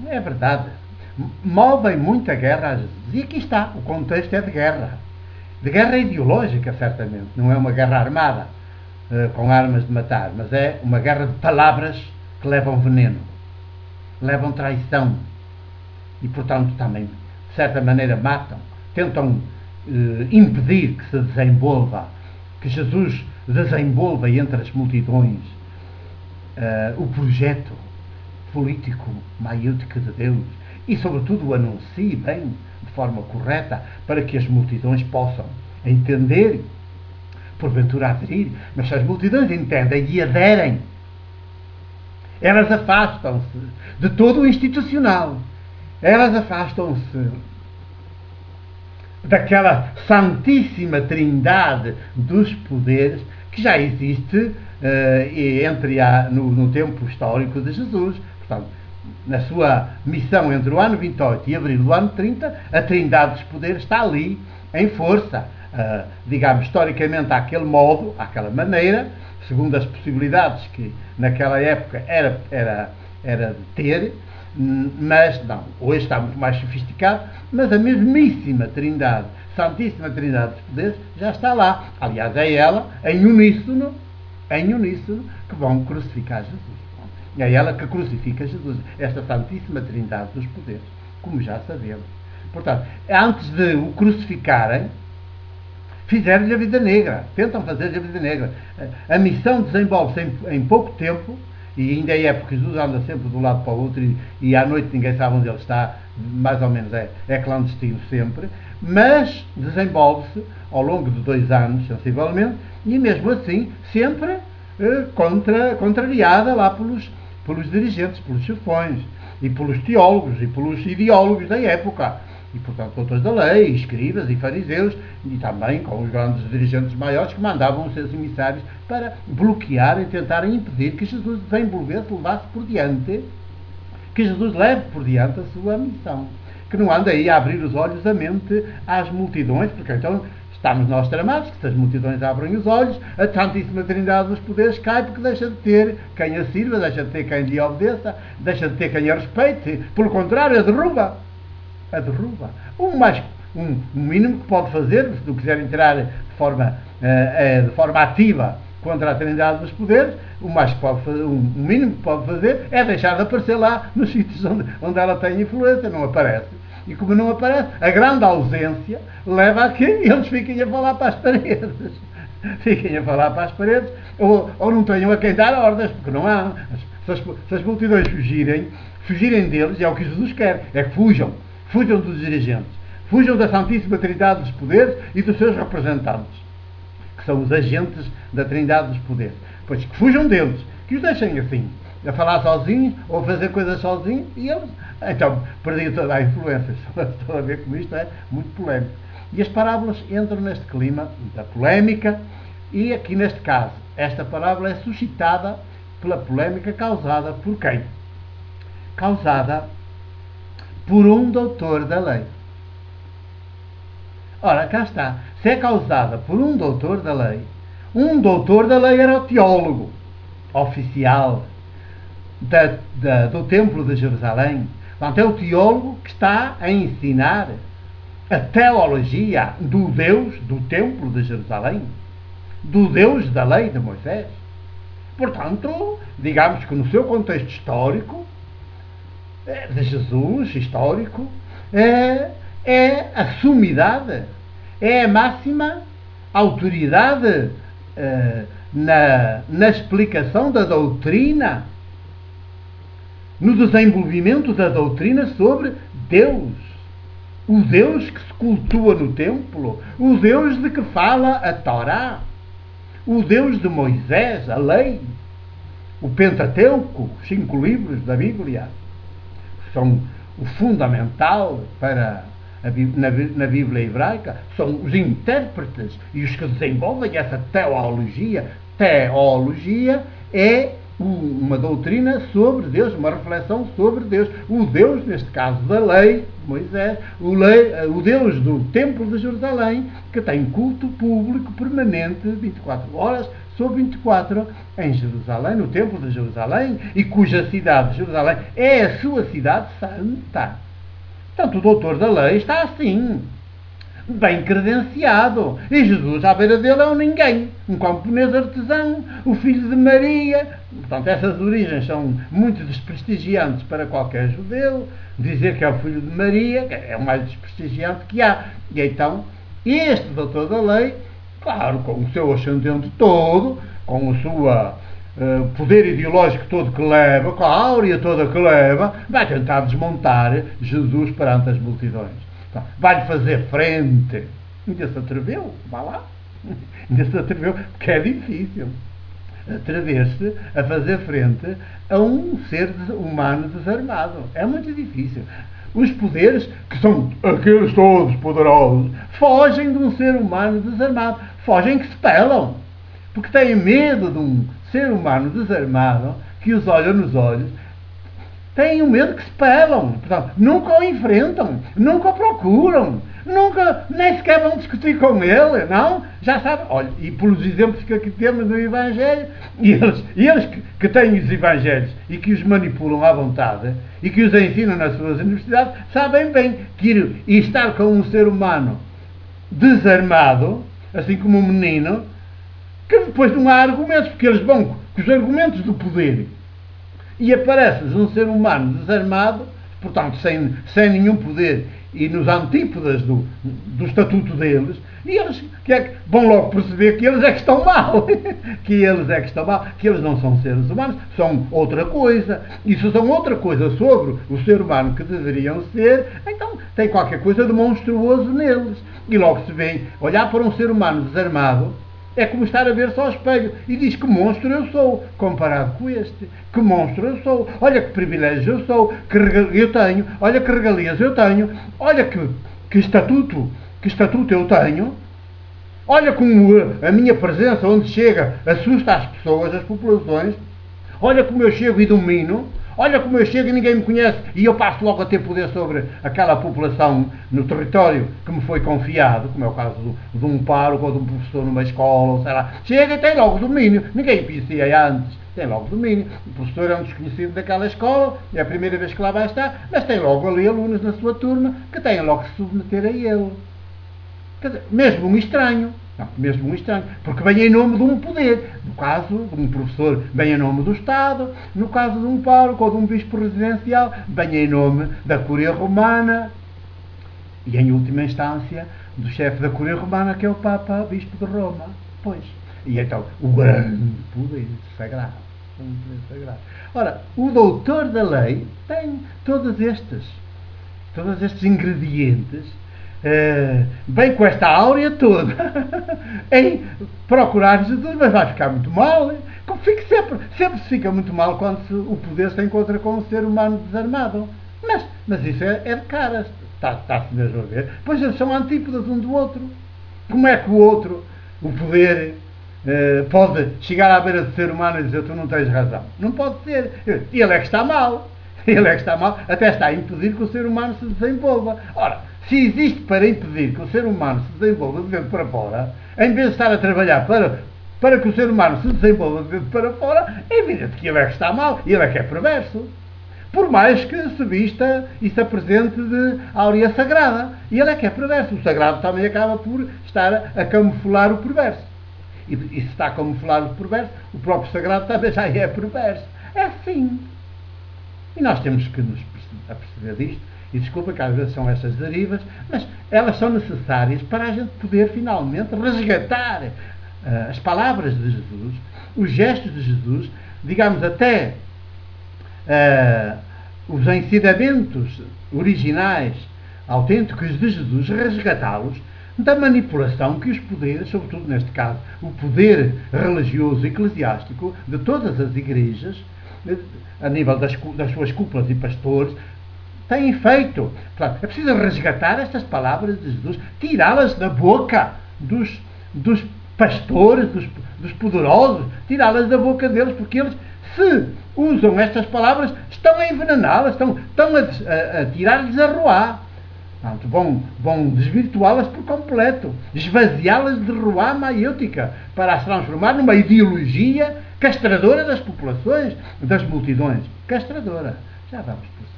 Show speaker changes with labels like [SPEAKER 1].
[SPEAKER 1] É verdade. Movem muita guerra a Jesus. E aqui está, o contexto é de guerra. De guerra ideológica, certamente. Não é uma guerra armada, com armas de matar, mas é uma guerra de palavras que levam veneno, levam traição e, portanto, também, de certa maneira, matam, tentam impedir que se desenvolva, que Jesus desenvolva entre as multidões o projeto político maiútico de Deus e, sobretudo, o anuncie bem, de forma correta, para que as multidões possam entender, porventura aderir. Mas se as multidões entendem e aderem, elas afastam-se de todo o institucional, elas afastam-se daquela santíssima trindade dos poderes que já existe no tempo histórico de Jesus. Portanto, na sua missão entre o ano 28 e abril do ano 30, a trindade dos poderes está ali em força, digamos, historicamente àquele modo, àquela maneira, segundo as possibilidades que naquela época era de ter, mas não, hoje está muito mais sofisticado, mas a mesmíssima Trindade, Santíssima Trindade dos Poderes, já está lá. Aliás, é ela, em uníssono, que vão crucificar Jesus. É ela que crucifica Jesus, esta Santíssima Trindade dos Poderes, como já sabemos. Portanto, antes de o crucificarem, fizeram-lhe a vida negra, tentam fazer-lhe a vida negra. A missão desenvolve-se em pouco tempo, e ainda é porque Jesus anda sempre de um lado para o outro e à noite ninguém sabe onde ele está, mais ou menos é clandestino sempre, mas desenvolve-se ao longo de 2 anos, sensivelmente, e mesmo assim sempre contrariada lá pelos dirigentes, pelos chefões, e pelos teólogos e pelos ideólogos da época. E, portanto, doutores da lei, escribas e fariseus, e também com os grandes dirigentes maiores que mandavam os seus emissários para bloquear e tentarem impedir que Jesus desenvolvesse, levasse por diante, que Jesus leve por diante a sua missão. Que não ande aí a abrir os olhos, a mente às multidões, porque então estamos nós tramados, que se as multidões abrem os olhos, a Santíssima Trindade dos Poderes cai, porque deixa de ter quem a sirva, deixa de ter quem lhe obedeça, deixa de ter quem a respeite, pelo contrário, a derruba. O mínimo que pode fazer, se não quiser entrar de forma ativa contra a Trindade dos Poderes, o mínimo que pode fazer é deixar de aparecer lá nos sítios onde ela tem influência, não aparece. E como não aparece, a grande ausência leva a que eles fiquem a falar para as paredes. Ou não tenham a quem dar ordens, porque não há. Se as multidões fugirem deles, é o que Jesus quer, é que fujam dos dirigentes, fujam da Santíssima Trindade dos Poderes e dos seus representantes, que são os agentes da Trindade dos Poderes. Pois que fujam deles, que os deixem assim, a falar sozinhos ou a fazer coisas sozinhos, e eles, então, perdiam toda a influência. Estou a ver como isto é muito polémico. E as parábolas entram neste clima da polémica, e aqui neste caso, esta parábola é suscitada pela polémica causada por quem? Causada por um doutor da lei. Ora, cá está. Se é causada por um doutor da lei era o teólogo oficial do Templo de Jerusalém. Portanto, é o teólogo que está a ensinar a teologia do Deus do Templo de Jerusalém, do Deus da lei de Moisés. Portanto, digamos que no seu contexto histórico, de Jesus, histórico, é a sumidade, é a máxima autoridade na explicação da doutrina, no desenvolvimento da doutrina sobre Deus. O Deus que se cultua no templo, o Deus de que fala a Torá, o Deus de Moisés, a lei, o Pentateuco, os 5 livros da Bíblia, são o fundamental na Bíblia hebraica, são os intérpretes e os que desenvolvem essa teologia. Teologia é uma doutrina sobre Deus, uma reflexão sobre Deus. O Deus, neste caso da lei de Moisés, o Deus do Templo de Jerusalém, que tem culto público permanente, 24 horas, sobre 24 em Jerusalém, no Templo de Jerusalém, e cuja cidade de Jerusalém é a sua cidade santa. Portanto, o doutor da lei está assim, bem credenciado. E Jesus, à beira dele, é um ninguém, um camponês artesão, o filho de Maria. Portanto, essas origens são muito desprestigiantes para qualquer judeu. Dizer que é o filho de Maria é o mais desprestigiante que há. E então, este doutor da lei, claro, com o seu ascendente todo, com o seu poder ideológico todo que leva, com a áurea toda que leva, vai tentar desmontar Jesus perante as multidões. Então, vai-lhe fazer frente. Ainda se atreveu, vá lá. Ainda se atreveu, porque é difícil atrever-se a fazer frente a um ser humano desarmado. É muito difícil. Os poderes, que são aqueles todos poderosos, fogem de um ser humano desarmado. Fogem que se pelam. Porque têm medo de um ser humano desarmado que os olha nos olhos. Têm o medo que se pelam. Portanto, nunca o enfrentam. Nunca o procuram. Nunca, nem sequer vão discutir com ele, não? Já sabem, olha, e pelos exemplos que aqui temos no Evangelho, e eles que têm os Evangelhos e que os manipulam à vontade e que os ensinam nas suas universidades, sabem bem que ir estar com um ser humano desarmado, assim como um menino, que depois não há argumentos, porque eles vão com os argumentos do poder e apareces um ser humano desarmado, portanto, sem nenhum poder e nos antípodas do estatuto deles, e eles vão logo perceber que eles é que estão mal, que eles não são seres humanos, são outra coisa, e se são outra coisa sobre o ser humano que deveriam ser, então tem qualquer coisa de monstruoso neles, e logo se vê, olhar para um ser humano desarmado, é como estar a ver-se ao espelho e diz que monstro eu sou, comparado com este. Que monstro eu sou. Olha que privilégio eu sou, que eu tenho. Olha que regalias eu tenho. Olha que estatuto eu tenho. Olha como a minha presença, onde chega, assusta as pessoas, as populações. Olha como eu chego e domino. Olha como eu chego e ninguém me conhece e eu passo logo a ter poder sobre aquela população no território que me foi confiado, como é o caso de um pároco ou de um professor numa escola, ou sei lá. Chega e tem logo domínio. Ninguém conhecia antes. Tem logo domínio. O professor é um desconhecido daquela escola, é a primeira vez que lá vai estar, mas tem logo ali alunos na sua turma que têm logo que se submeter a ele. Quer dizer, mesmo um estranho. Não, mesmo um estranho, porque vem em nome de um poder. No caso de um professor, vem em nome do Estado. No caso de um pároco ou de um bispo residencial, vem em nome da Cúria Romana. E, em última instância, do chefe da Cúria Romana, que é o Papa Bispo de Roma. Pois. E então, o grande poder sagrado. Ora, o doutor da lei tem todos estes ingredientes, bem com esta áurea toda, em procurar Jesus, mas vai ficar muito mal. Sempre se fica muito mal quando o poder se encontra com um ser humano desarmado. Mas isso é de caras, está-se mesmo a ver. Pois eles são antípodas um do outro. Como é que o outro, o poder, pode chegar à beira do ser humano e dizer tu não tens razão? Não pode ser. Ele é que está mal. Ele é que está mal, até está a impedir que o ser humano se desenvolva. Ora, se existe para impedir que o ser humano se desenvolva de dentro para fora, em vez de estar a trabalhar para que o ser humano se desenvolva de dentro para fora, é evidente que ele é que está mal, ele é que é perverso. Por mais que se vista e se apresente de áurea sagrada. E ele é que é perverso. O sagrado também acaba por estar a camuflar o perverso. E se está a camuflar o perverso, o próprio sagrado também já é perverso. É assim. E nós temos que nos aperceber disto. E desculpa que às vezes são estas derivas, mas elas são necessárias para a gente poder finalmente resgatar as palavras de Jesus, os gestos de Jesus, digamos até os ensinamentos originais, autênticos de Jesus, resgatá-los da manipulação que os poderes, sobretudo neste caso, o poder religioso eclesiástico de todas as igrejas, a nível das suas cúpulas e pastores, têm feito. Portanto, é preciso resgatar estas palavras de Jesus, tirá-las da boca dos pastores, dos poderosos, tirá-las da boca deles, porque eles, se usam estas palavras, estão a envenená-las, estão a tirar-lhes a roar. Portanto, vão desvirtuá-las por completo, esvaziá-las de ruá maiútica, para as transformar numa ideologia castradora das populações, das multidões. Castradora. Já vamos por